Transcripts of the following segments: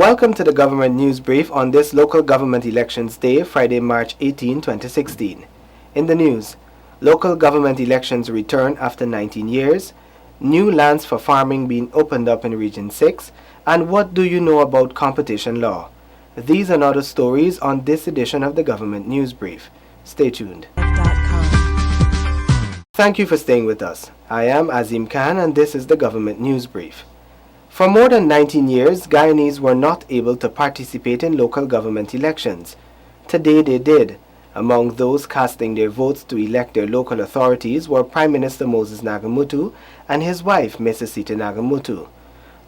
Welcome to the Government News Brief on this Local Government Elections Day, Friday, March 18, 2016. In the news, local government elections return after 19 years, new lands for farming being opened up in Region 6, and what do you know about competition law? These and other stories on this edition of the Government News Brief. Stay tuned. Thank you for staying with us. I am Azim Khan and this is the Government News Brief. For more than 19 years, Guyanese were not able to participate in local government elections. Today they did. Among those casting their votes to elect their local authorities were Prime Minister Moses Nagamutu and his wife, Mrs. Sita Nagamutu.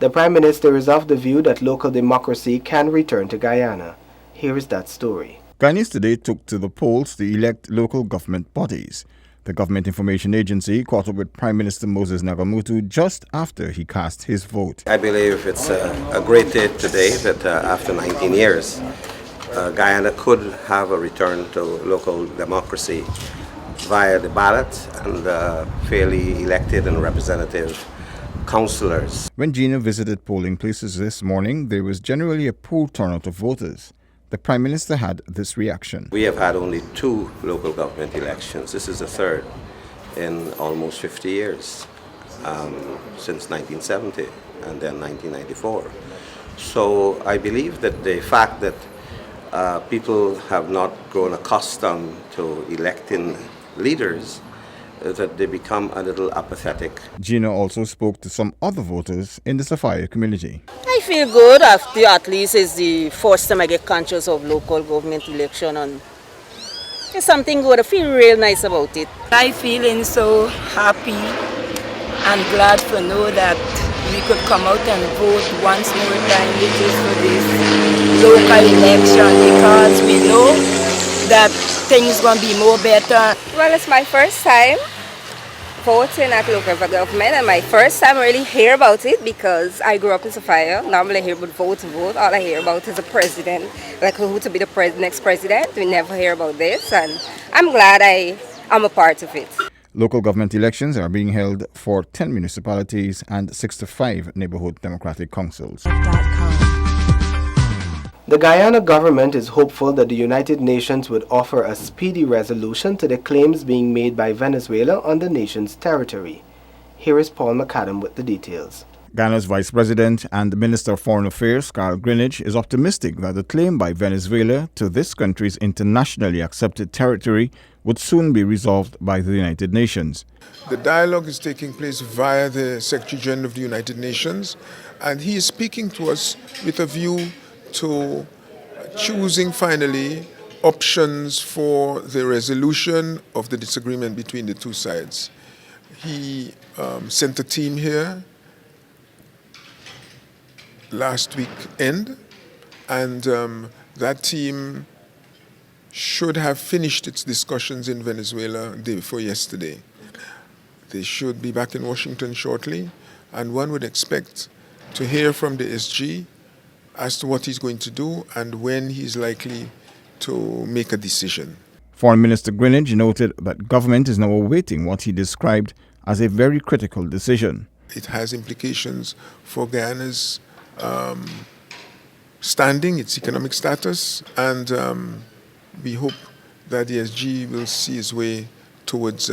The Prime Minister is of the view that local democracy can return to Guyana. Here is that story. Guyanese today took to the polls to elect local government bodies. The Government Information Agency caught up with Prime Minister Moses Nagamutu just after he cast his vote. I believe it's a great day today that after 19 years, Guyana could have a return to local democracy via the ballot and fairly elected and representative councillors. When Gina visited polling places this morning, there was generally a poor turnout of voters. The Prime Minister had this reaction. We have had only 2 local government elections. This is the 3rd in almost 50 years, since 1970 and then 1994. So I believe that the fact that people have not grown accustomed to electing leaders, that they become a little apathetic. Gina also spoke to some other voters in the Sophia community. I feel good after at least it's the first time I get conscious of local government election and it's something good. I feel real nice about it. I feeling so happy and glad to know that we could come out and vote once more time, which is for this local election, because we know that things going to be more better. Well, it's my first time voting at local government and my first time really hear about it because I grew up in Sophia. Normally I hear about vote. All I hear about is the president, like who to be the next president. We never hear about this and I'm glad I'm a part of it. Local government elections are being held for 10 municipalities and 65 neighborhood democratic councils. The Guyana government is hopeful that the United Nations would offer a speedy resolution to the claims being made by Venezuela on the nation's territory. Here is Paul McAdam with the details. Ghana's Vice President and Minister of Foreign Affairs, Carl Greenidge, is optimistic that the claim by Venezuela to this country's internationally accepted territory would soon be resolved by the United Nations. The dialogue is taking place via the Secretary General of the United Nations, and he is speaking to us with a view to choosing finally options for the resolution of the disagreement between the two sides. He sent a team here last weekend, and that team should have finished its discussions in Venezuela the day before yesterday. They should be back in Washington shortly, and one would expect to hear from the SG as to what he's going to do and when he's likely to make a decision. Foreign Minister Greenidge noted that government is now awaiting what he described as a very critical decision. It has implications for Guyana's standing, its economic status, and we hope that the SG will see its way towards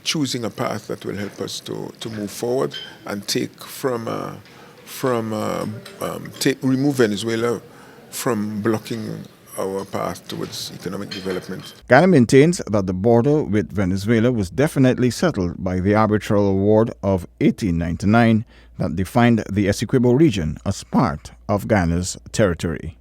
choosing a path that will help us to move forward and remove Venezuela from blocking our path towards economic development. Ghana maintains that the border with Venezuela was definitely settled by the arbitral award of 1899 that defined the Essequibo region as part of Ghana's territory.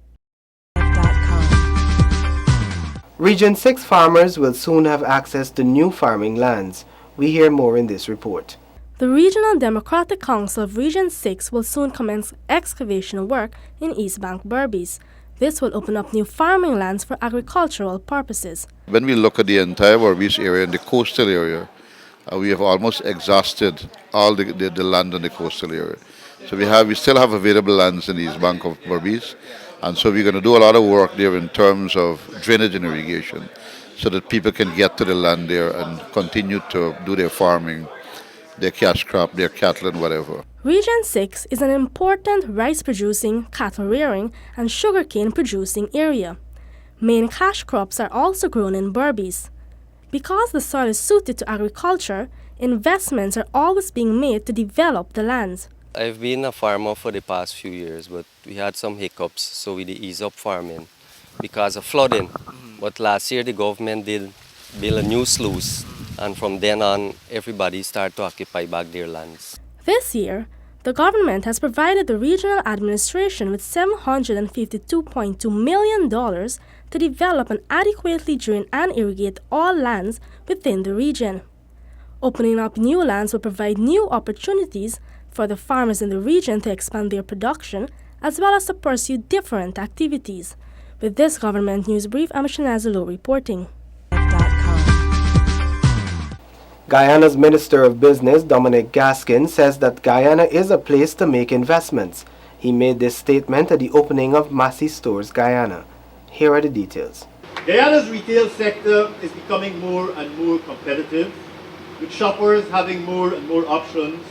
Region 6 farmers will soon have access to new farming lands. We hear more in this report. The Regional Democratic Council of Region 6 will soon commence excavation work in East Bank Berbice. This will open up new farming lands for agricultural purposes. When we look at the entire Berbice area and the coastal area, we have almost exhausted all the land in the coastal area. So we still have available lands in the East Bank of Berbice, and so we're going to do a lot of work there in terms of drainage and irrigation so that people can get to the land there and continue to do their farming their cash crop, their cattle and whatever. Region 6 is an important rice-producing, cattle-rearing, and sugarcane-producing area. Main cash crops are also grown in Berbice. Because the soil is suited to agriculture, investments are always being made to develop the lands. I've been a farmer for the past few years, but we had some hiccups, so we did ease up farming because of flooding. But last year the government did build a new sluice, and from then on everybody started to occupy back their lands. This year, the government has provided the regional administration with $752.2 million to develop and adequately drain and irrigate all lands within the region. Opening up new lands will provide new opportunities for the farmers in the region to expand their production as well as to pursue different activities. With this government news brief, I'm Shanaza Low reporting. Guyana's Minister of Business, Dominic Gaskin, says that Guyana is a place to make investments. He made this statement at the opening of Massey Stores Guyana. Here are the details. Guyana's retail sector is becoming more and more competitive, with shoppers having more and more options,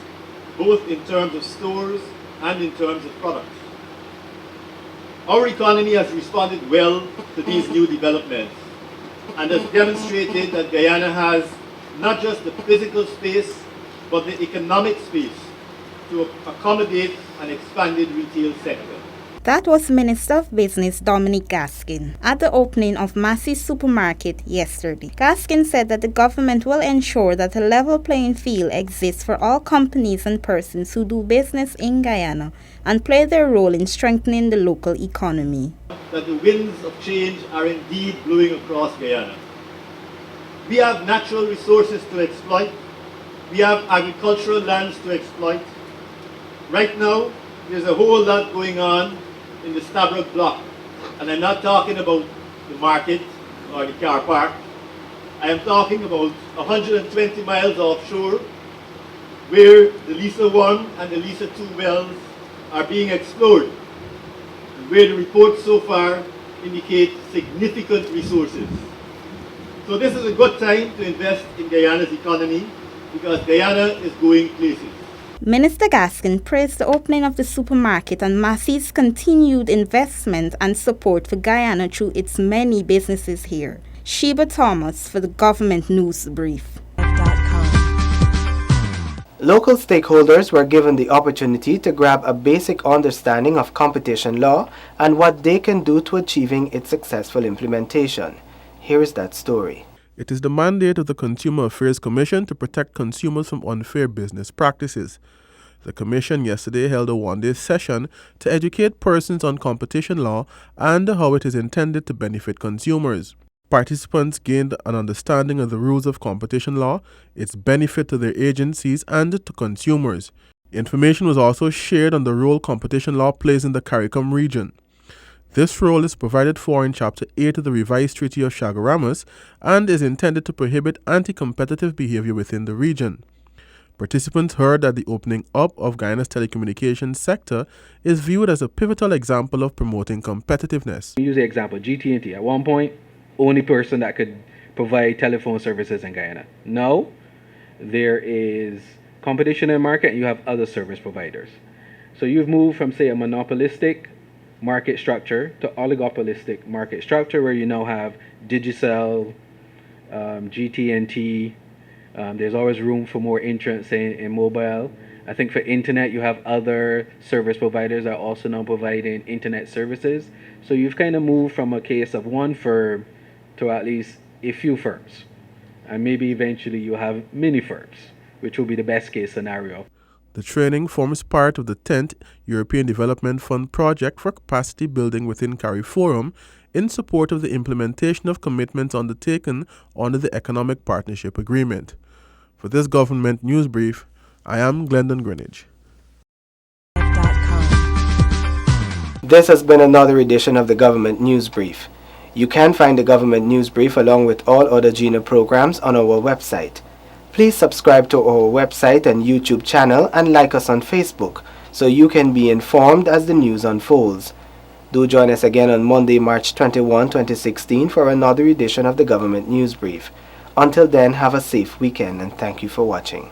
both in terms of stores and in terms of products. Our economy has responded well to these new developments and has demonstrated that Guyana has not just the physical space, but the economic space to accommodate an expanded retail sector. That was Minister of Business Dominic Gaskin at the opening of Massey's supermarket yesterday. Gaskin said that the government will ensure that a level playing field exists for all companies and persons who do business in Guyana and play their role in strengthening the local economy. That the winds of change are indeed blowing across Guyana. We have natural resources to exploit. We have agricultural lands to exploit. Right now, there's a whole lot going on in the Stabroek block. And I'm not talking about the market or the car park. I am talking about 120 miles offshore where the Lisa 1 and the Lisa 2 wells are being explored, and where the reports so far indicate significant resources. So this is a good time to invest in Guyana's economy because Guyana is going places. Minister Gaskin praised the opening of the supermarket and Massey's continued investment and support for Guyana through its many businesses here. Sheba Thomas for the Government News Brief. Local stakeholders were given the opportunity to grab a basic understanding of competition law and what they can do to achieving its successful implementation. Here is that story. It is the mandate of the Consumer Affairs Commission to protect consumers from unfair business practices. The Commission yesterday held a one-day session to educate persons on competition law and how it is intended to benefit consumers. Participants gained an understanding of the rules of competition law, its benefit to their agencies and to consumers. Information was also shared on the role competition law plays in the CARICOM region. This role is provided for in Chapter 8 of the Revised Treaty of Chaguaramas and is intended to prohibit anti-competitive behavior within the region. Participants heard that the opening up of Guyana's telecommunications sector is viewed as a pivotal example of promoting competitiveness. Use the example GT&T. At one point, only person that could provide telephone services in Guyana. Now, there is competition in the market and you have other service providers. So you've moved from, say, a monopolistic market structure to oligopolistic market structure where you now have Digicel, GT&T. There's always room for more entrants in mobile. I think for internet you have other service providers that are also now providing internet services. So you've kind of moved from a case of one firm to at least a few firms. And maybe eventually you have many firms, which will be the best case scenario. The training forms part of the 10th European Development Fund project for capacity building within CARIFORUM in support of the implementation of commitments undertaken under the Economic Partnership Agreement. For this Government News Brief, I am Glendon Greenwich. This has been another edition of the Government News Brief. You can find the Government News Brief along with all other GINA programs on our website. Please subscribe to our website and YouTube channel and like us on Facebook so you can be informed as the news unfolds. Do join us again on Monday, March 21, 2016 for another edition of the Government News Brief. Until then, have a safe weekend and thank you for watching.